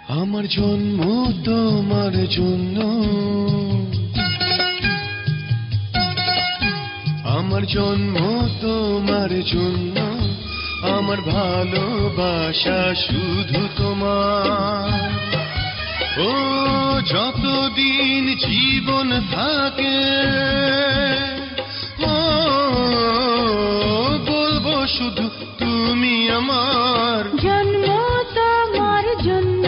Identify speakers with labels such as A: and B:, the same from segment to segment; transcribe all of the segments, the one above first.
A: আমার জন্ম তোমার জন্য, আমার জন্ম তোমার জন্য, আমার ভালোবাসা শুধু তোমার। ও যতদিন জীবন থাকে, ও বলবো শুধু তুমি আমার
B: জন্ম তোমার জন্য,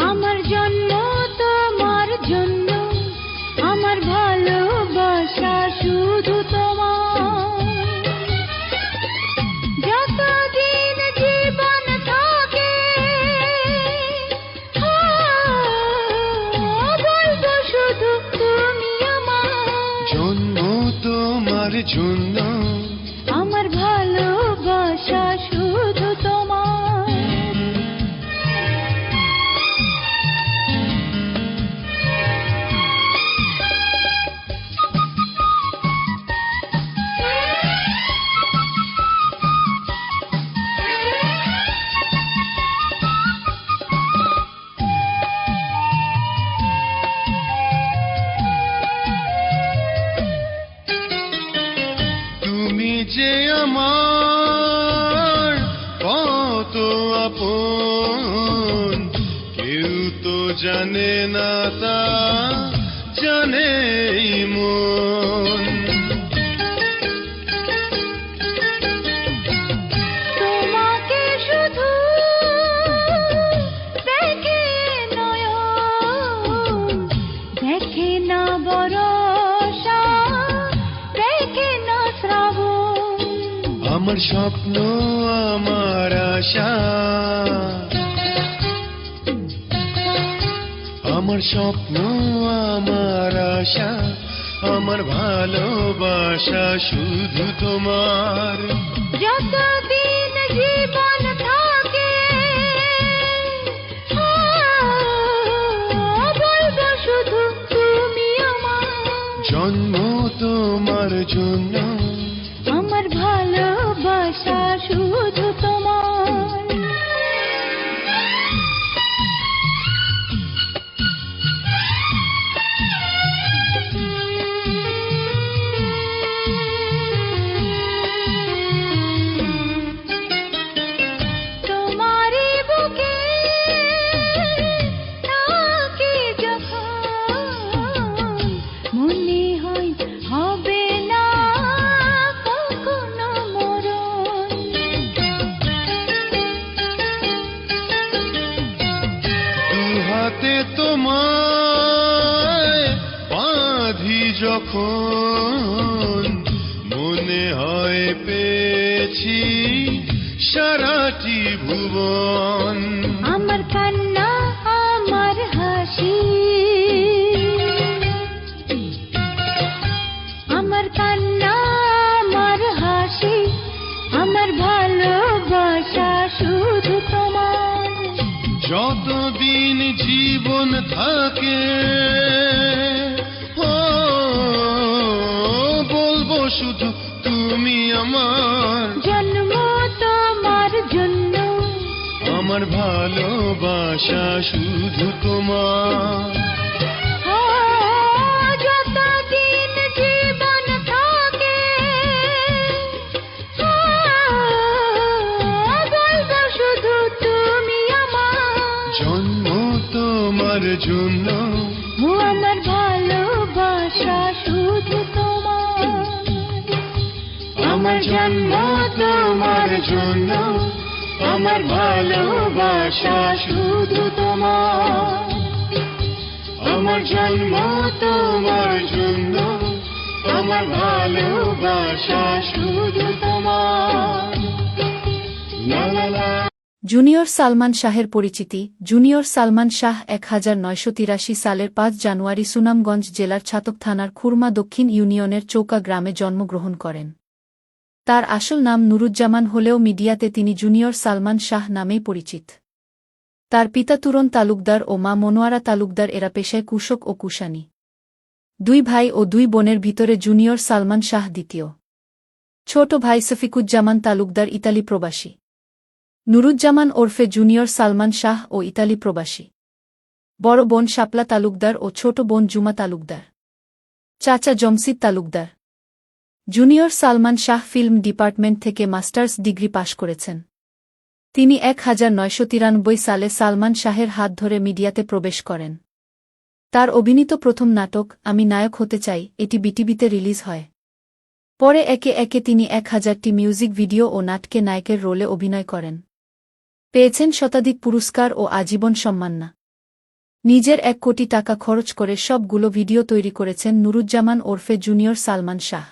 B: আমার জন্ম তোমার জন্য, আমার ভালোবাসা শুধু তোমার। যতদিন জীবন থাকে, বলবো শুধু তুমি আমার
A: জন্ম তোমার জন্য,
B: আমার ভালোবাসা শুধু তোমার।
A: তুমি যে আমার কত আপন, কেউ তো জানে না, তা জানে এই মন।
B: তোমাকে শুধু দেখে নয়ন, দেখে না বরষা, দেখে না শ্রাবণ।
A: আমার স্বপ্ন আমার আশা, আমার স্বপ্ন আমার আশা, আমার ভালোবাসা শুধু তোমার।
B: যতদিন জীবন থাকে, বলবো শুধু তুমি আমার
A: জন্ম তোমার জন্য,
B: আমার ভালোবাসা শুধু তোমার। তোমারই বুকে থাকি যখন, মনে হয় হবে না কখনো মরণ।
A: দু হাতে তোমায় বাঁধি যখন, মনে হয় পেয়েছি সারাটি ভুবন।
B: আমার কান্না আমার হাসি, আমার কান্না আমার হাসি, আমার ভালোবাসা শুধু তোমার।
A: যতদিন জীবন থাকে, ও বলবো শুধু তুমি আমার
B: জন্ম তোমার জন্য,
A: আমার ভালোবাসা শুধু তোমার।
B: যতদিন জীবন থাকে, বলবো শুধু তুমি আমার
A: জন্ম তোমার জন্য,
B: ও আমার ভালোবাসা শুধু তোমার।
A: আমার জন্ম তোমার জন্য, আমার ভালোবাসা শুধু তোমার। আমার জন্ম তোমার জন্য, আমার ভালোবাসা শুধু তোমার। লা লা লা।
C: জুনিয়র সালমান শাহের পরিচিতি। জুনিয়র সালমান শাহ 1983 সালের 5 জানুয়ারি সুনামগঞ্জ জেলার ছাতক থানার খুরমা দক্ষিণ ইউনিয়নের চৌকা গ্রামে জন্মগ্রহণ করেন। তার আসল নাম নুরুজ্জামান হলেও মিডিয়াতে তিনি জুনিয়র সালমান শাহ নামেই পরিচিত। তার পিতা তুরন তালুকদার ও মা মনোয়ারা তালুকদার, এরা পেশায় কৃষক ও কুশানী। 2 ভাই ও 2 বোনের ভিতরে জুনিয়র সালমান শাহ দ্বিতীয়। ছোট ভাই সফিকুজ্জামান তালুকদার ইতালি প্রবাসী। নুরুজ্জামান ওরফে জুনিয়র সালমান শাহ ও ইতালি প্রবাসী। বড় বোন শাপলা তালুকদার ও ছোট বোন জুমা তালুকদার। চাচা Jamshid Talukdar. Junior Salman Shah film department থেকে মাস্টার্স ডিগ্রি পাশ করেছেন। তিনি 1993 সালে সালমান শাহের হাত ধরে মিডিয়াতে প্রবেশ করেন। তার অভিনীত প্রথম নাটক আমি নায়ক হতে চাই এটি বিটিভিতে রিলিজ হয়। পরে একে একে তিনি 1000টি মিউজিক ভিডিও ও নাটকে নায়কের রোলে অভিনয় করেন। পেয়েছেন শতাধিক পুরস্কার ও আজীবন সম্মাননা। নিজের 1 কোটি টাকা খরচ করে সবগুলো ভিডিও তৈরি করেছেন নুরুজ্জামান ওরফে জুনিয়র সালমান শাহ।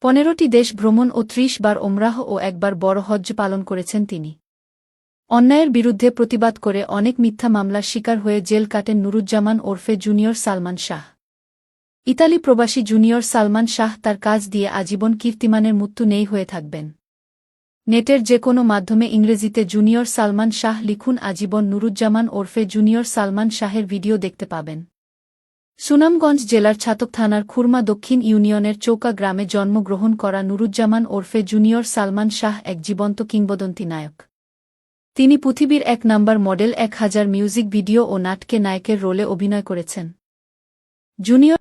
C: 15টি দেশ ভ্রমণ ও 30 বার ওমরাহ ও 1 বার বড় হজ্জ পালন করেছেন তিনি। অন্যায়ের বিরুদ্ধে প্রতিবাদ করে অনেক মিথ্যা মামলার শিকার হয়ে জেল কাটেন নুরুজ্জামান ওরফে জুনিয়র সালমান শাহ। ইতালি প্রবাসী জুনিয়র সালমান শাহ তার কাজ দিয়ে আজীবন কীর্তিমানের মৃত্যু নেই হয়ে থাকবেন। নেটের যে কোনো মাধ্যমে ইংরেজিতে জুনিয়র সালমান শাহ লিখুন আজীবন নুরুজ্জামান ওরফে জুনিয়র সালমান শাহের ভিডিও দেখতে পাবেন। সুনামগঞ্জ জেলার ছাতক থানার খুরমা দক্ষিণ ইউনিয়নের চৌকা গ্রামে জন্মগ্রহণ করা নুরুজ্জামান ওরফে জুনিয়র সালমান শাহ এক জীবন্ত কিংবদন্তি নায়ক। তিনি পৃথিবীর 1 নম্বর মডেল 1000 মিউজিক ভিডিও ও নাটকে নায়কের রোলে অভিনয় করেছেন। জুনিয়র